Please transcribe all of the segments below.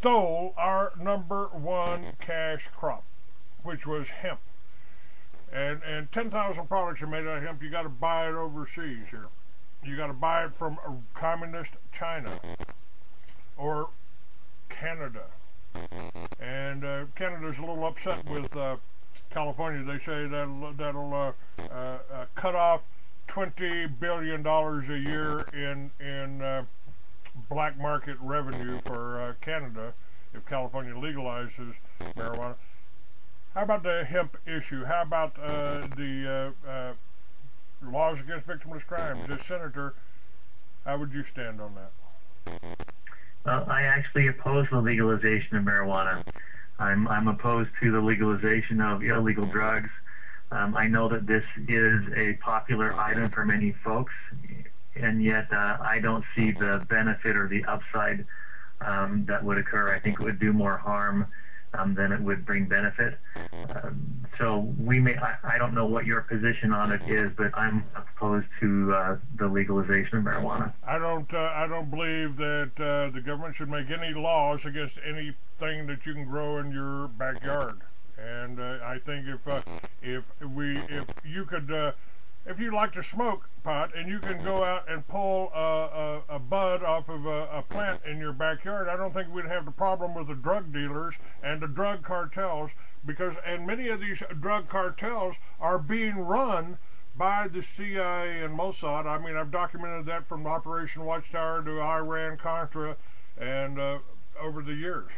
stole our #1 cash crop, which was hemp. And 10,000 products are made out of hemp. You got to buy it overseas here. You got to buy it from communist China or Canada. And Canada's a little upset with California. They say that'll cut off $20 billion a year in black market revenue for Canada if California legalizes marijuana. How about the hemp issue? How about the laws against victimless crimes? As Senator, how would you stand on that? Well, I actually oppose the legalization of marijuana. I'm opposed to the legalization of illegal drugs. I know that this is a popular item for many folks, and yet I don't see the benefit or the upside that would occur. I think it would do more harm than it would bring benefit. So I don't know what your position on it is, but I'm opposed to the legalization of marijuana. I don't believe that the government should make any laws against anything that you can grow in your backyard. And I think if you like to smoke pot and you can go out and pull a bud off of a plant in your backyard, I don't think we'd have the problem with the drug dealers and the drug cartels, and many of these drug cartels are being run by the CIA and Mossad. I mean, I've documented that from Operation Watchtower to Iran Contra and over the years.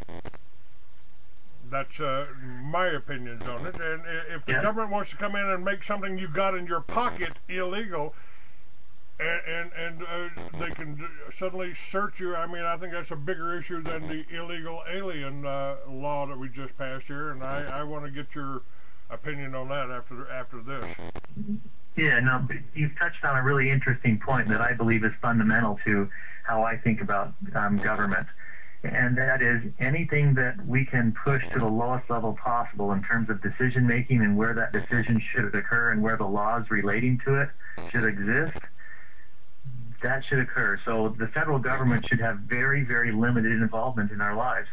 That's my opinions on it. And if the government wants to come in and make something you got in your pocket illegal, and they can suddenly search you, I mean, I think that's a bigger issue than the illegal alien law that we just passed here. And I want to get your opinion on that after this. Yeah, no, you've touched on a really interesting point that I believe is fundamental to how I think about government. And that is anything that we can push to the lowest level possible in terms of decision making and where that decision should occur and where the laws relating to it should exist, that should occur. So the federal government should have very, very limited involvement in our lives.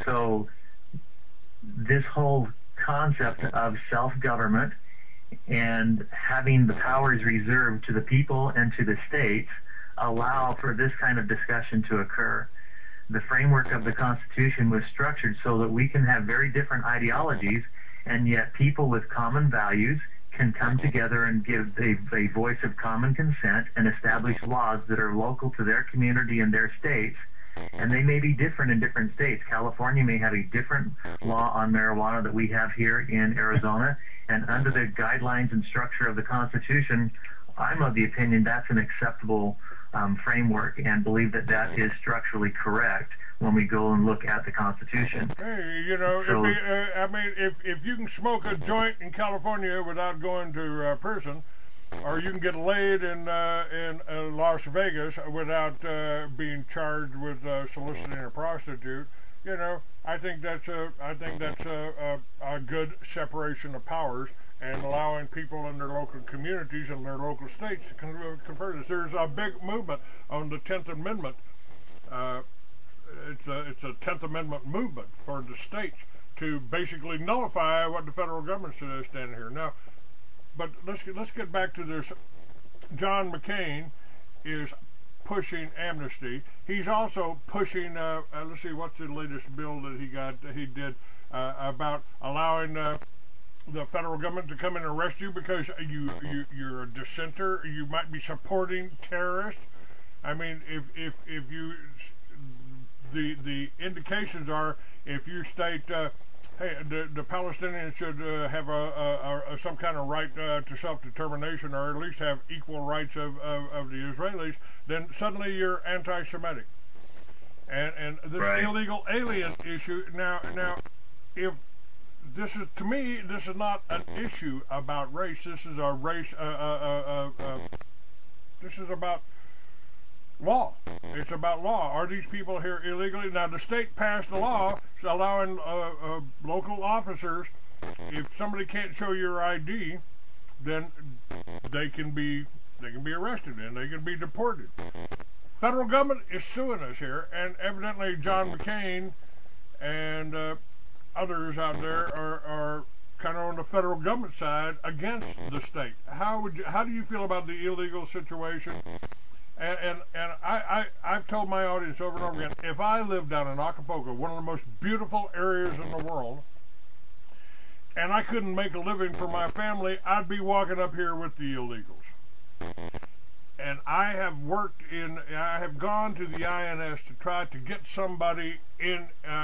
So this whole concept of self-government and having the powers reserved to the people and to the states allow for this kind of discussion to occur. The framework of the Constitution was structured so that we can have very different ideologies, and yet people with common values can come together and give a voice of common consent and establish laws that are local to their community and their states. And they may be different in different states. California may have a different law on marijuana that we have here in Arizona, and under the guidelines and structure of the Constitution, I'm of the opinion that's an acceptable framework, and believe that that is structurally correct when we go and look at the Constitution. Hey, you know, so, I mean, if you can smoke a joint in California without going to prison, or you can get laid in Las Vegas without being charged with soliciting a prostitute, you know, I think that's a good separation of powers, and allowing people in their local communities and their local states to confer this. There's a big movement on the 10th Amendment. It's a 10th Amendment movement for the states to basically nullify what the federal government says standing here. Now, but let's get back to this. John McCain is pushing amnesty. He's also pushing, let's see, what's the latest bill that he did about allowing the federal government to come in and arrest you because you're a dissenter, you might be supporting terrorists. I mean, if you, the indications are, if you state, hey, the Palestinians should have some kind of right to self-determination, or at least have equal rights of the Israelis, then suddenly you're anti-Semitic. And this illegal alien issue, now if this is, to me, this is not an issue about race. This is a race. This is about law. It's about law. Are these people here illegally? Now, the state passed a law allowing local officers, if somebody can't show your ID, then they can be arrested and they can be deported. Federal government is suing us here, and evidently John McCain and others out there are kind of on the federal government side against the state. How do you feel about the illegal situation? And I've told my audience over and over again, if I lived down in Acapulco, one of the most beautiful areas in the world, and I couldn't make a living for my family, I'd be walking up here with the illegals. And I have gone to the INS to try to get somebody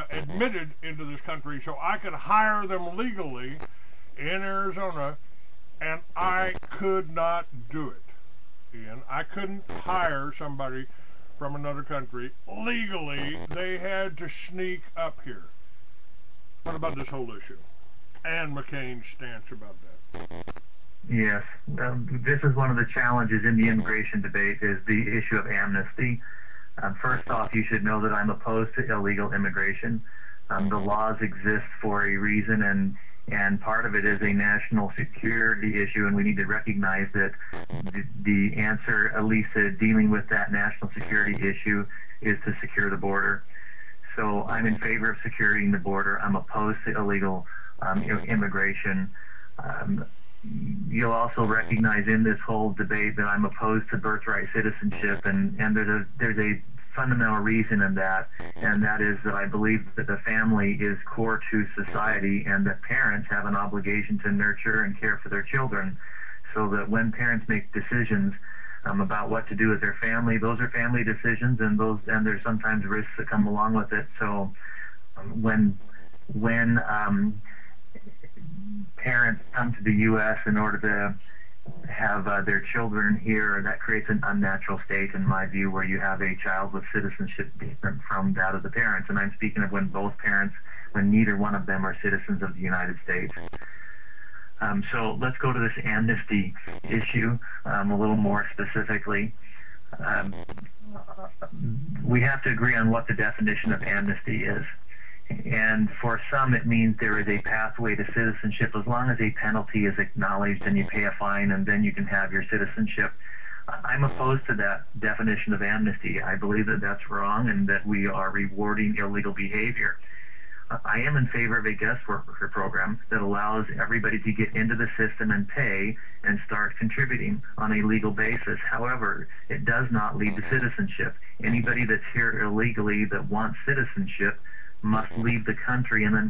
admitted into this country so I could hire them legally in Arizona, and I could not do it, Ian. I couldn't hire somebody from another country legally. They had to sneak up here. What about this whole issue? And McCain's stance about that. Yes, this is one of the challenges in the immigration debate, is the issue of amnesty. First off, you should know that I'm opposed to illegal immigration. The laws exist for a reason, and part of it is a national security issue, and we need to recognize that the answer, at least dealing with that national security issue, is to secure the border. So I'm in favor of securing the border. I'm opposed to illegal immigration. You'll also recognize in this whole debate that I'm opposed to birthright citizenship, and there's a fundamental reason in that, and that is that I believe that the family is core to society, and that parents have an obligation to nurture and care for their children, so that when parents make decisions about what to do with their family, those are family decisions, and there's sometimes risks that come along with it. So when parents come to the U.S. in order to have their children here, that creates an unnatural state, in my view, where you have a child with citizenship different from that of the parents. And I'm speaking of when neither one of them are citizens of the United States. So let's go to this amnesty issue a little more specifically. We have to agree on what the definition of amnesty is. And for some, it means there is a pathway to citizenship as long as a penalty is acknowledged and you pay a fine, and then you can have your citizenship. I'm opposed to that definition of amnesty. I believe that that's wrong and that we are rewarding illegal behavior. I am in favor of a guest worker program that allows everybody to get into the system and pay and start contributing on a legal basis. However, it does not lead to citizenship. Anybody that's here illegally that wants citizenship must leave the country and then